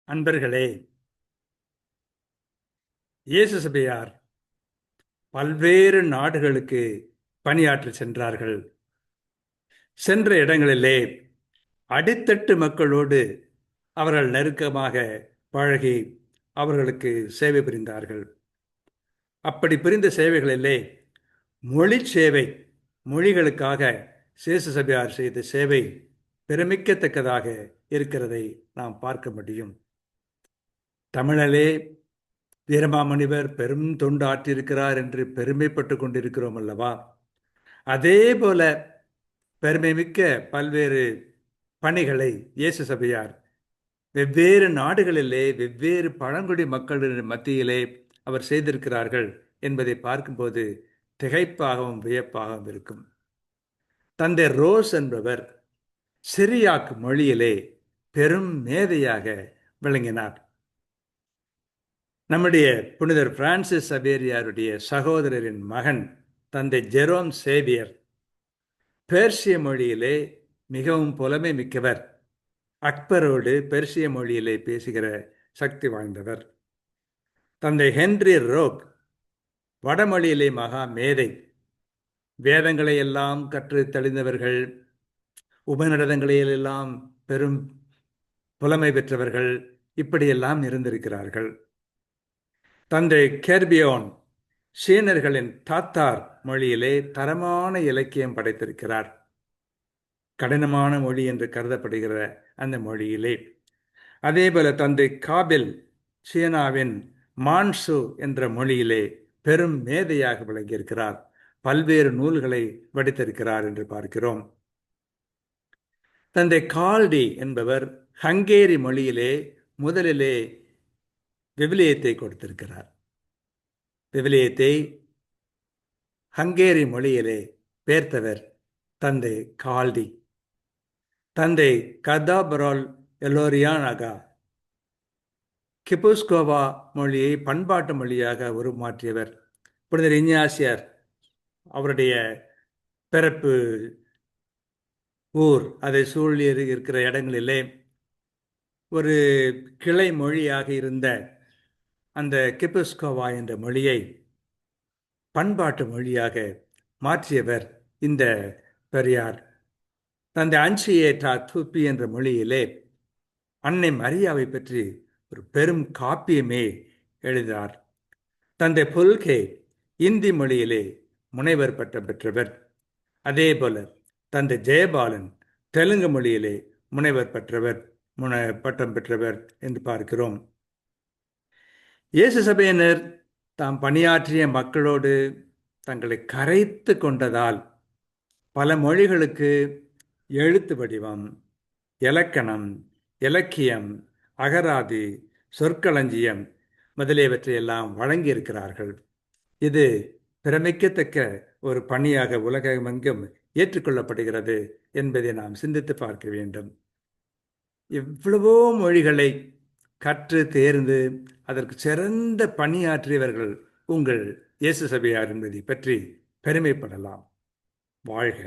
அன்பர்களே, இயேசு சபையார் பல்வேறு நாடுகளுக்கு பணியாற்றி சென்றார்கள். சென்ற இடங்களிலே அடித்தட்டு மக்களோடு அவர்கள் நெருக்கமாக பழகி அவர்களுக்கு சேவை புரிந்தார்கள். அப்படி புரிந்த சேவைகளிலே மொழி சேவை, மொழிகளுக்காக இயேசு சபையார் செய்த சேவை பெருமிக்கத்தக்கதாக இருக்கிறதை நாம் பார்க்க முடியும். தமிழிலே வீரமாமுனிவர் பெரும் தொண்டு ஆற்றியிருக்கிறார் என்று பெருமைப்பட்டு கொண்டிருக்கிறோம் அல்லவா? அதே போல பெருமை மிக்க பல்வேறு பணிகளை இயேசு சபையார் வெவ்வேறு நாடுகளிலே வெவ்வேறு பழங்குடி மக்களின் மத்தியிலே அவர் செய்திருக்கிறார்கள் என்பதை பார்க்கும்போது திகைப்பாகவும் வியப்பாகவும் இருக்கும். தந்தை ரோஸ் என்பவர் சிரியாக் மொழியிலே பெரும் மேதையாக விளங்கினார். நம்முடைய புனிதர் பிரான்சிஸ் சவேரியாருடைய சகோதரரின் மகன் தந்தை ஜெரோம் சேவியர் பெர்சிய மொழியிலே மிகவும் புலமை மிக்கவர். அக்பரோடு பெர்சிய மொழியிலே பேசுகிற சக்தி வாய்ந்தவர். தந்தை ஹென்றி ரோக் வடமொழியிலே மகா மேதை. வேதங்களை எல்லாம் கற்று தெளிந்தவர்கள், உபநிடதங்களிலெல்லாம் பெரும் புலமை பெற்றவர்கள், இப்படியெல்லாம் இருந்திருக்கிறார்கள். தந்தை கெர்பியோன் சீனர்களின் தாத்தார் மொழியிலே தரமான இலக்கியம் படைத்திருக்கிறார். கடினமான மொழி என்று கருதப்படுகிற அந்த மொழியிலே. அதேபோல தந்தை காபில் சீனாவின் மான்சு என்ற மொழியிலே பெரும் மேதையாக விளங்கியிருக்கிறார். பல்வேறு நூல்களை வடித்திருக்கிறார் என்று பார்க்கிறோம். தந்தை கால்டி என்பவர் ஹங்கேரி மொழியிலே முதலிலே விவிலியத்தை கொடுத்திருக்கிறார். விவிலியத்தை ஹங்கேரி மொழியிலே பெயர்த்தவர் தந்தை கால்டி. தந்தை கதாபரோல் எலோரியானாகா கிபுஸ்கோவா மொழியை பண்பாட்டு மொழியாக உருமாற்றியவர். புனிதர் இஞ்ஞாசியார் அவருடைய பிறப்பு ஊர், அதை சூழி இருக்கிற இடங்களிலே ஒரு கிளை மொழியாக இருந்த அந்த கிபுஸ்கோவா என்ற மொழியை பண்பாட்டு மொழியாக மாற்றியவர் இந்த பெரியார். தந்தை அன்சியேட்டா தூப்பி என்ற மொழியிலே அன்னை மரியாவை பற்றி ஒரு பெரும் காப்பியமே எழுதினார். தந்தை புல்கே இந்தி மொழியிலே முனைவர் பட்டம் பெற்றவர். அதே போல தந்தை ஜெயபாலன் தெலுங்கு மொழியிலே முனைவர் பட்டம் பெற்றவர் என்று பார்க்கிறோம். இயேசு சபையினர் தாம் பணியாற்றிய மக்களோடு தங்களை கரைத்து கொண்டதால் பல மொழிகளுக்கு எழுத்து வடிவம், இலக்கணம், இலக்கியம், அகராதி, சொற்களஞ்சியம் முதலியவற்றையெல்லாம் வழங்கியிருக்கிறார்கள். இது பிரமிக்கத்தக்க ஒரு பணியாக உலகமெங்கும் ஏற்றுக்கொள்ளப்படுகிறது என்பதை நாம் சிந்தித்து பார்க்க வேண்டும். எவ்வளவோ மொழிகளை கற்று தேர்ந்து அதற்கு சிறந்த பணியாற்றியவர்கள் உங்கள் இயேசு சபையார் என்பதை பற்றி பெருமைப்படலாம். வாழ்க!